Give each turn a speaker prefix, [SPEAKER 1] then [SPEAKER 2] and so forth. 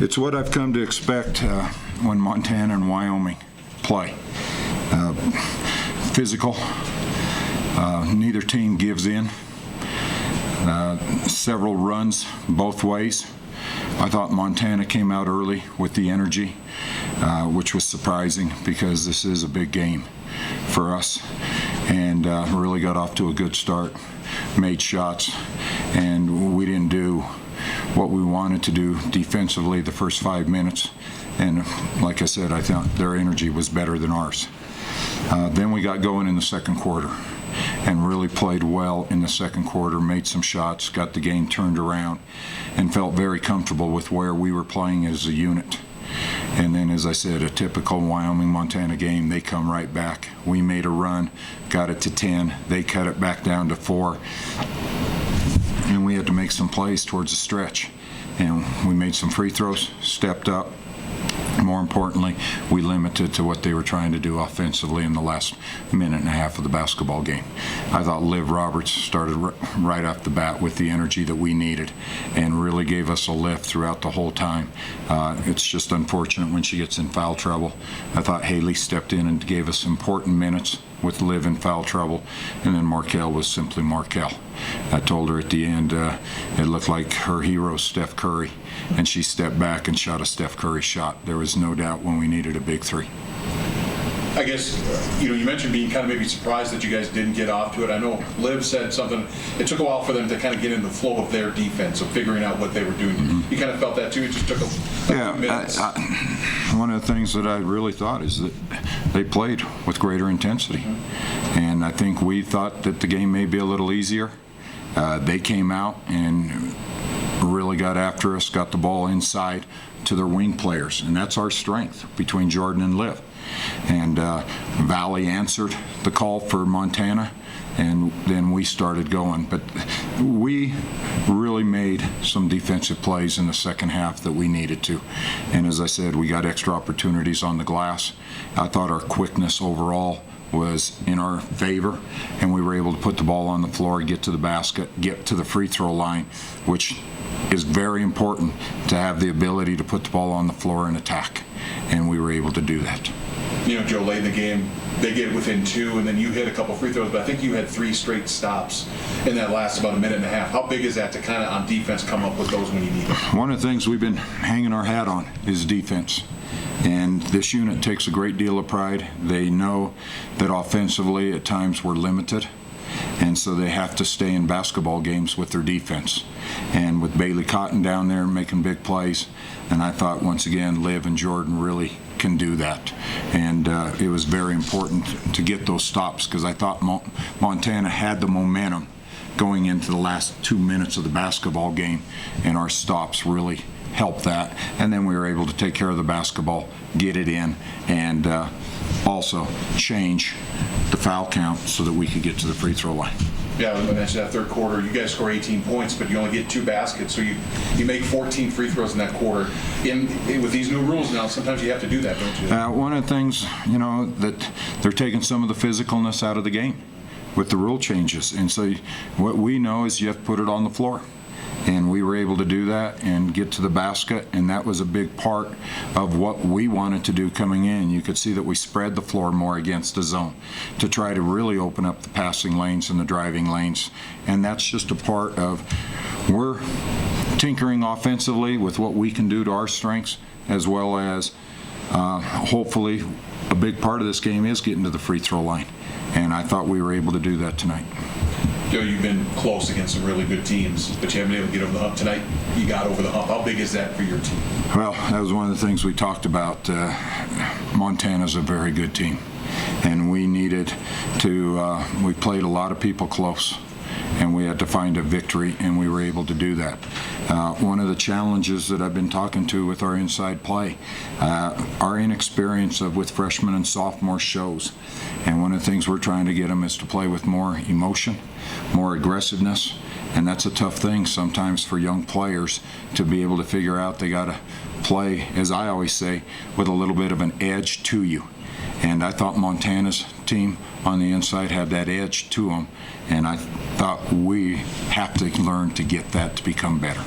[SPEAKER 1] It's what I've come to expect when Montana and Wyoming play. Physical. Neither team gives in. Several runs both ways. I thought Montana came out early with the energy, which was surprising because this is a big game for us, and really got off to a good start, made shots, and we didn't do what we wanted to do defensively the first 5 minutes, and like I said, I thought their energy was better than ours. Then we got going in the second quarter and really played well in the second quarter, made some shots, got the game turned around, and felt very comfortable with where we were playing as a unit. And then, as I said, a typical Wyoming-Montana game, they come right back. We made a run, got it to 10, they cut it back down to 4, and we had to make some plays towards the stretch. And we made some free throws, stepped up. More importantly, we limited to what they were trying to do offensively in the last minute and a half of the basketball game. I thought Liv Roberts started right off the bat with the energy that we needed and really gave us a lift throughout the whole time. It's just unfortunate when she gets in foul trouble. I thought Haley stepped in and gave us important minutes with Liv in foul trouble, and then Markelle was simply Markelle. I told her at the end it looked like her hero, Steph Curry, and she stepped back and shot a Steph Curry shot. There was no doubt when we needed a big three.
[SPEAKER 2] I guess, you mentioned being kind of maybe surprised that you guys didn't get off to it. I know Liv said something, it took a while for them to kind of get in the flow of their defense, of figuring out what they were doing. Mm-hmm. You kind of felt that too? It just took a few minutes.
[SPEAKER 1] One of the things that I really thought is that they played with greater intensity. Mm-hmm. And I think we thought that the game may be a little easier. They came out and really got after us, got the ball inside to their wing players, and that's our strength between Jordan and Liv. And Valley answered the call for Montana, and then we started going. But we really made some defensive plays in the second half that we needed to. And as I said, we got extra opportunities on the glass. I thought our quickness overall was in our favor, and we were able to put the ball on the floor, get to the basket, get to the free throw line, which is very important to have the ability to put the ball on the floor and attack, and we were able to do that.
[SPEAKER 2] Joe, late in the game, they get within 2, and then you hit a couple free throws, but I think you had 3 straight stops in that last about a minute and a half. How big is that to kind of, on defense, come up with those when you need them?
[SPEAKER 1] One of the things we've been hanging our hat on is defense. And this unit takes a great deal of pride. They know that offensively at times we're limited, and so they have to stay in basketball games with their defense. And with Bailey Cotton down there making big plays, and I thought once again Liv and Jordan really can do that. And it was very important to get those stops because I thought Montana had the momentum going into the last 2 minutes of the basketball game, and our stops really helped that. And then we were able to take care of the basketball, get it in, and also change the foul count so that we could get to the free throw line.
[SPEAKER 2] Yeah, I was going to mention that third quarter, you guys score 18 points, but you only get 2 baskets, so you make 14 free throws in that quarter. With these new rules now, sometimes you have to do that, don't you?
[SPEAKER 1] One of the things, that they're taking some of the physicalness out of the game with the rule changes. And so what we know is you have to put it on the floor. And we were able to do that and get to the basket, and that was a big part of what we wanted to do coming in. You could see that we spread the floor more against the zone to try to really open up the passing lanes and the driving lanes, and that's just a part of we're tinkering offensively with what we can do to our strengths, as well as hopefully a big part of this game is getting to the free throw line, and I thought we were able to do that tonight.
[SPEAKER 2] Joe, you've been close against some really good teams, but you haven't been able to get over the hump. Tonight, you got over the hump. How big is that for your team?
[SPEAKER 1] Well, that was one of the things we talked about. Montana's a very good team, and we needed to, we played a lot of people close, and we had to find a victory, and we were able to do that. One of the challenges that I've been talking to with our inside play, our inexperience with freshmen and sophomores shows. And one of the things we're trying to get them is to play with more emotion, more aggressiveness, and that's a tough thing sometimes for young players to be able to figure out. They got to play, as I always say, with a little bit of an edge to you. And I thought Montana's team on the inside had that edge to them, and I thought we have to learn to get that to become better.